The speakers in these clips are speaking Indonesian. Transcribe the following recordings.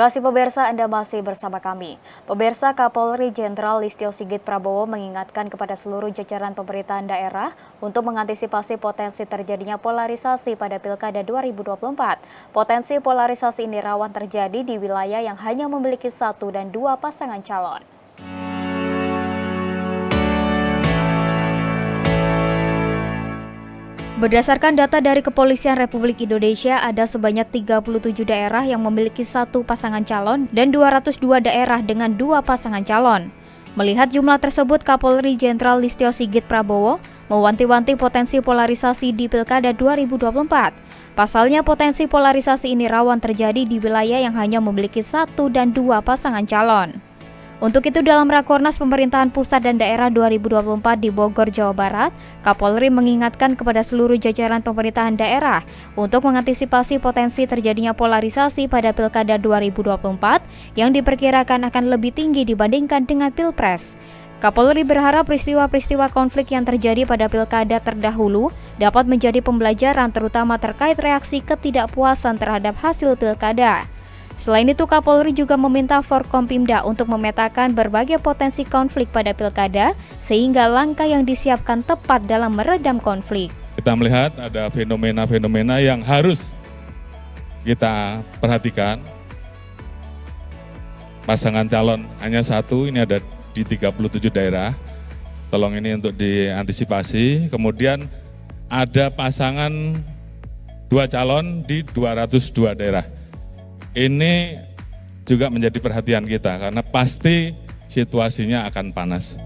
kasih pemirsa, Anda masih bersama kami. Pemirsa, Kapolri Jenderal Listio Sigit Prabowo mengingatkan kepada seluruh jajaran pemerintahan daerah untuk mengantisipasi potensi terjadinya polarisasi pada Pilkada 2024. Potensi polarisasi ini rawan terjadi di wilayah yang hanya memiliki 1 dan 2 pasangan calon. Berdasarkan data dari Kepolisian Republik Indonesia, ada sebanyak 37 daerah yang memiliki 1 pasangan calon dan 202 daerah dengan 2 pasangan calon. Melihat jumlah tersebut, Kapolri Jenderal Listio Sigit Prabowo mewanti-wanti potensi polarisasi di Pilkada 2024. Pasalnya, potensi polarisasi ini rawan terjadi di wilayah yang hanya memiliki 1 dan 2 pasangan calon. Untuk itu, dalam Rakornas Pemerintahan Pusat dan Daerah 2024 di Bogor, Jawa Barat, Kapolri mengingatkan kepada seluruh jajaran pemerintahan daerah untuk mengantisipasi potensi terjadinya polarisasi pada Pilkada 2024 yang diperkirakan akan lebih tinggi dibandingkan dengan Pilpres. Kapolri berharap peristiwa-peristiwa konflik yang terjadi pada Pilkada terdahulu dapat menjadi pembelajaran terutama terkait reaksi ketidakpuasan terhadap hasil Pilkada. Selain itu, Kapolri juga meminta Forkompimda untuk memetakan berbagai potensi konflik pada Pilkada sehingga langkah yang disiapkan tepat dalam meredam konflik. Kita melihat ada fenomena-fenomena yang harus kita perhatikan. Pasangan calon hanya 1, ini ada di 37 daerah. Tolong ini untuk diantisipasi. Kemudian ada pasangan 2 calon di 202 daerah. Ini juga menjadi perhatian kita karena pasti situasinya akan panas.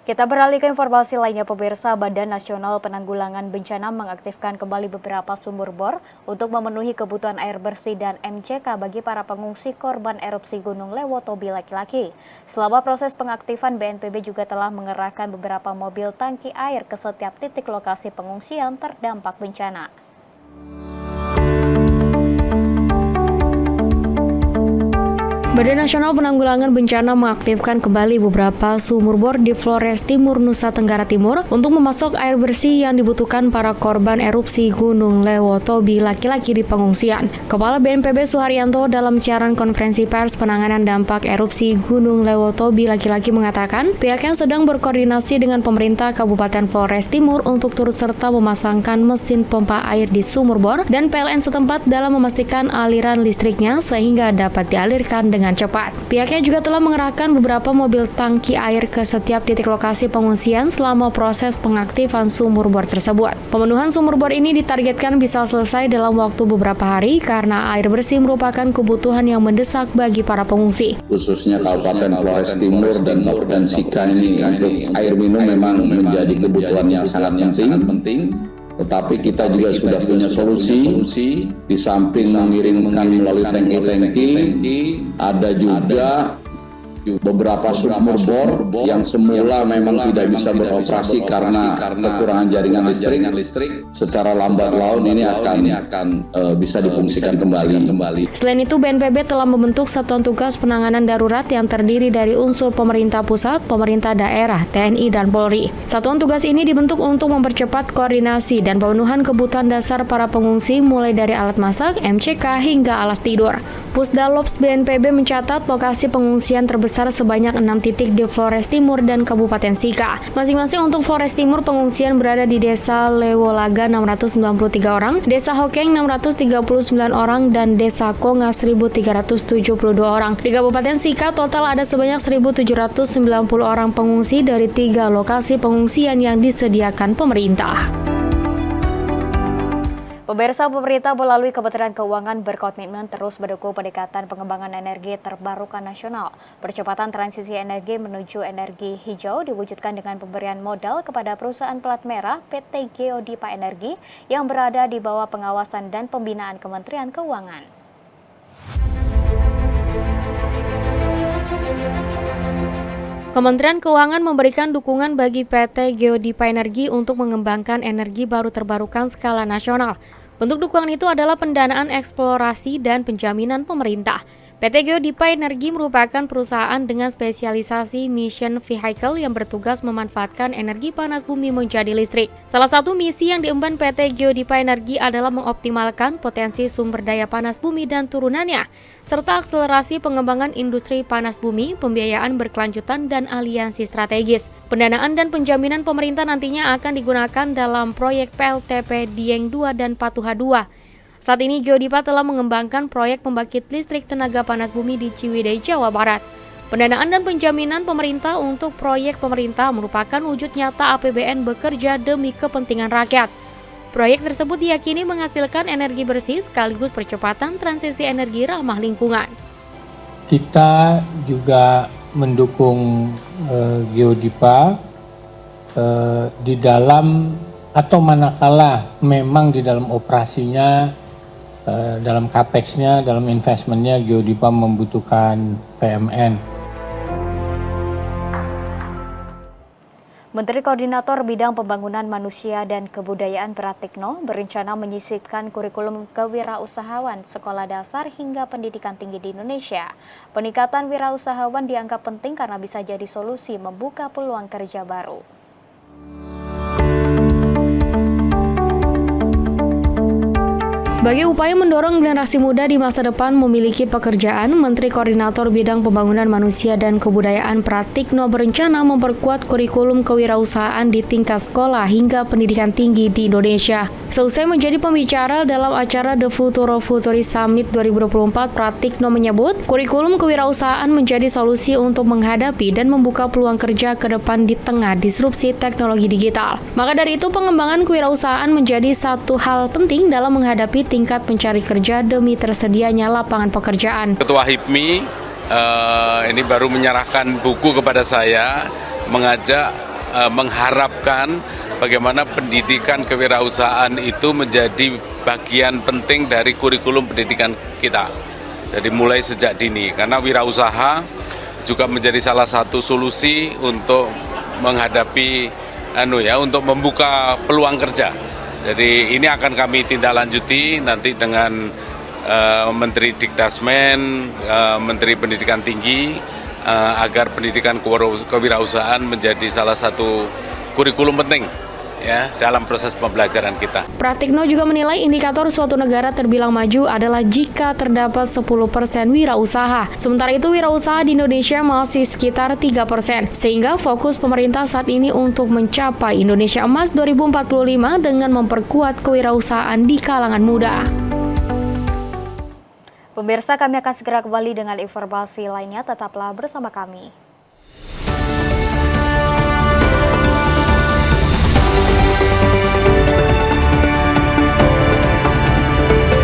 Kita beralih ke informasi lainnya, pemirsa. Badan Nasional Penanggulangan Bencana mengaktifkan kembali beberapa sumur bor untuk memenuhi kebutuhan air bersih dan MCK bagi para pengungsi korban erupsi Gunung Lewotobi laki-laki. Selama proses pengaktifan, BNPB juga telah mengerahkan beberapa mobil tangki air ke setiap titik lokasi pengungsian terdampak bencana. Badan Nasional Penanggulangan Bencana mengaktifkan kembali beberapa sumur bor di Flores Timur, Nusa Tenggara Timur untuk memasok air bersih yang dibutuhkan para korban erupsi Gunung Lewotobi laki-laki di pengungsian. Kepala BNPB Suharyanto dalam siaran konferensi pers penanganan dampak erupsi Gunung Lewotobi laki-laki mengatakan pihaknya sedang berkoordinasi dengan pemerintah Kabupaten Flores Timur untuk turut serta memasangkan mesin pompa air di sumur bor dan PLN setempat dalam memastikan aliran listriknya sehingga dapat dialirkan dengan cepat. Pihaknya juga telah mengerahkan beberapa mobil tangki air ke setiap titik lokasi pengungsian selama proses pengaktifan sumur bor tersebut. Pemenuhan sumur bor ini ditargetkan bisa selesai dalam waktu beberapa hari karena air bersih merupakan kebutuhan yang mendesak bagi para pengungsi. Khususnya Kabupaten Flores Timur dan Kabupaten Sika ini untuk air minum memang menjadi kebutuhan yang sangat penting. Tetapi kita juga sudah punya solusi, di samping mengirimkan melalui tangki-tangki, ada juga beberapa sumur bor yang semula memang tidak bisa beroperasi karena kekurangan jaringan listrik. Secara lambat laun ini akan bisa difungsikan kembali. Selain itu, BNPB telah membentuk Satuan Tugas Penanganan Darurat yang terdiri dari unsur pemerintah pusat, pemerintah daerah, TNI, dan Polri. Satuan tugas ini dibentuk untuk mempercepat koordinasi dan pemenuhan kebutuhan dasar para pengungsi mulai dari alat masak, MCK, hingga alas tidur. Pusdalops BNPB mencatat lokasi pengungsian terbesar sebanyak 6 titik di Flores Timur dan Kabupaten Sika. Masing-masing untuk Flores Timur pengungsian berada di Desa Lewolaga 693 orang, Desa Hokeng 639 orang, dan Desa Konga 1372 orang. Di Kabupaten Sika total ada sebanyak 1790 orang pengungsi dari 3 lokasi pengungsian yang disediakan pemerintah. Pemirsa, pemerintah melalui Kementerian Keuangan berkomitmen terus mendukung peningkatan pengembangan energi terbarukan nasional. Percepatan transisi energi menuju energi hijau diwujudkan dengan pemberian modal kepada perusahaan plat merah PT Geodipa Energi yang berada di bawah pengawasan dan pembinaan Kementerian Keuangan. Kementerian Keuangan memberikan dukungan bagi PT Geodipa Energi untuk mengembangkan energi baru terbarukan skala nasional. Bentuk dukungan itu adalah pendanaan eksplorasi dan penjaminan pemerintah. PT Geodipa Energi merupakan perusahaan dengan spesialisasi mission vehicle yang bertugas memanfaatkan energi panas bumi menjadi listrik. Salah satu misi yang diemban PT Geodipa Energi adalah mengoptimalkan potensi sumber daya panas bumi dan turunannya, serta akselerasi pengembangan industri panas bumi, pembiayaan berkelanjutan, dan aliansi strategis. Pendanaan dan penjaminan pemerintah nantinya akan digunakan dalam proyek PLTP Dieng 2 dan Patuha 2. Saat ini Geodipa telah mengembangkan proyek pembangkit listrik tenaga panas bumi di Ciwidey, Jawa Barat. Pendanaan dan penjaminan pemerintah untuk proyek pemerintah merupakan wujud nyata APBN bekerja demi kepentingan rakyat. Proyek tersebut diyakini menghasilkan energi bersih sekaligus percepatan transisi energi ramah lingkungan. Kita juga mendukung Geodipa di dalam atau manakala memang di dalam operasinya, dalam capex-nya, dalam investment-nya Geodipa membutuhkan PMN. Menteri Koordinator Bidang Pembangunan Manusia dan Kebudayaan Pratikno berencana menyisipkan kurikulum kewirausahaan sekolah dasar hingga pendidikan tinggi di Indonesia. Peningkatan wirausahawan dianggap penting karena bisa jadi solusi membuka peluang kerja baru. Sebagai upaya mendorong generasi muda di masa depan memiliki pekerjaan, Menteri Koordinator Bidang Pembangunan Manusia dan Kebudayaan Pratikno berencana memperkuat kurikulum kewirausahaan di tingkat sekolah hingga pendidikan tinggi di Indonesia. Seusai menjadi pembicara dalam acara The Futuro Futurist Summit 2024, Pratikno menyebut kurikulum kewirausahaan menjadi solusi untuk menghadapi dan membuka peluang kerja ke depan di tengah disrupsi teknologi digital. Maka dari itu, pengembangan kewirausahaan menjadi satu hal penting dalam menghadapi tingkat pencari kerja demi tersedianya lapangan pekerjaan. Ketua HIPMI ini baru menyerahkan buku kepada saya, mengharapkan bagaimana pendidikan kewirausahaan itu menjadi bagian penting dari kurikulum pendidikan kita. Jadi mulai sejak dini, karena wirausaha juga menjadi salah satu solusi untuk menghadapi untuk membuka peluang kerja. Jadi ini akan kami tindak lanjuti nanti dengan Menteri Dikdasmen, Menteri Pendidikan Tinggi, agar pendidikan kewirausahaan menjadi salah satu kurikulum penting ya dalam proses pembelajaran kita. Pratikno juga menilai indikator suatu negara terbilang maju adalah jika terdapat 10% wirausaha. Sementara itu wirausaha di Indonesia masih sekitar 3%. Sehingga fokus pemerintah saat ini untuk mencapai Indonesia Emas 2045 dengan memperkuat kewirausahaan di kalangan muda. Pemirsa, kami akan segera kembali dengan informasi lainnya. Tetaplah bersama kami.